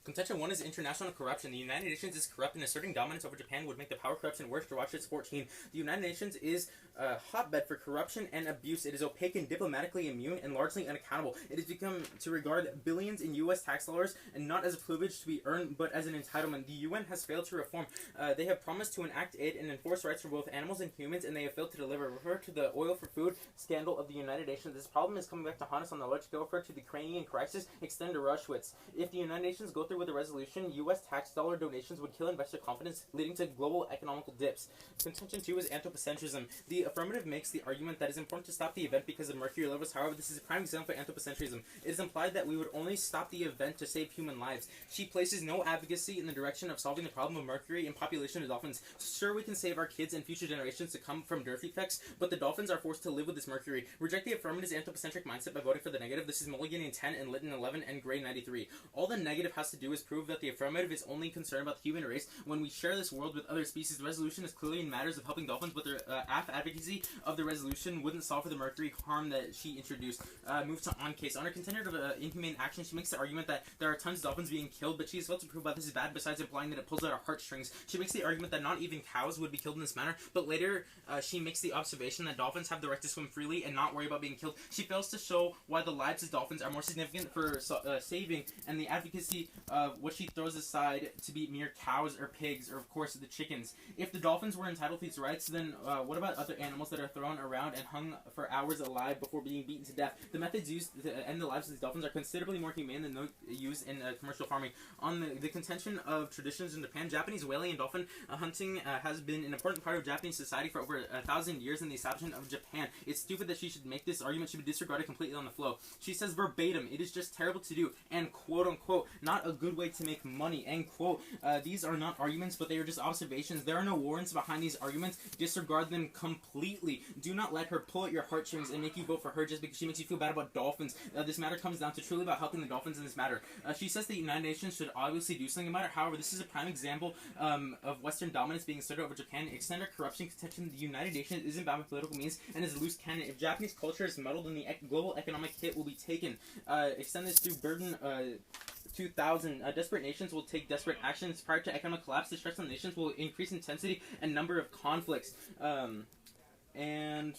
Contention 1 is international corruption. The United Nations is corrupt, and asserting dominance over Japan would make the power corruption worse. Watch this 14. The United Nations is a hotbed for corruption and abuse. It is opaque and diplomatically immune and largely unaccountable. It has become to regard billions in U.S. tax dollars and not as a privilege to be earned, but as an entitlement. The UN has failed to reform. They have promised to enact aid and enforce rights for both animals and humans, and they have failed to deliver. Refer to the oil for food scandal of the United Nations. This problem is coming back to haunt us on the large scale. Refer to the Ukrainian crisis. Extend to Auschwitz. If the United Nations go through with a resolution, U.S. tax dollar donations would kill investor confidence, leading to global economical dips. Contention 2 is anthropocentrism. The affirmative makes the argument that it is important to stop the event because of mercury levels. However, this is a prime example for anthropocentrism. It is implied that we would only stop the event to save human lives. She places no advocacy in the direction of solving the problem of mercury and population of dolphins. Sure, we can save our kids and future generations to come from dirt effects, but the dolphins are forced to live with this mercury. Reject the affirmative's anthropocentric mindset by voting for the negative. This is Mulligan in 10 and Litton 11 and Gray 93. All the negative has to do is prove that the affirmative is only concerned about the human race. When we share this world with other species, the resolution is clearly in matters of helping dolphins, but their advocacy of the resolution wouldn't solve for the mercury harm that she introduced. Move to on case. On her contender of inhumane action, she makes the argument that there are tons of dolphins being killed, but she has failed to prove why this is bad, besides implying that it pulls out our heartstrings. She makes the argument that not even cows would be killed in this manner, but later she makes the observation that dolphins have the right to swim freely and not worry about being killed. She fails to show why the lives of dolphins are more significant for saving, and the advocacy of what she throws aside to be mere cows or pigs, or of course the chickens. If the dolphins were entitled to these rights, then what about other animals that are thrown around and hung for hours alive before being beaten to death? The methods used to end the lives of these dolphins are considerably more humane than those used in commercial farming. On the contention of traditions in Japan, Japanese whaling and dolphin hunting has been an important part of Japanese society for over 1,000 years in the establishment of Japan. It's stupid that she should make this argument. She would disregard it completely on the flow. She says verbatim, "It is just terrible to do," and quote unquote, "not a good way to make money," end quote. These are not arguments, but they are just observations. There are no warrants behind these arguments. Disregard them completely. Do not let her pull at your heartstrings and make you vote for her just because she makes you feel bad about dolphins. This matter comes down to truly about helping the dolphins in this matter. She says the United Nations should obviously do something about it. However, this is a prime example of Western dominance being asserted over Japan. Extend our corruption contention. The United Nations isn't bound by political means and is a loose cannon. If Japanese culture is muddled, then the global economic hit will be taken. Extend this to Burden 2000. Desperate nations will take desperate actions. Prior to economic collapse, the stress on nations will increase intensity and number of conflicts. And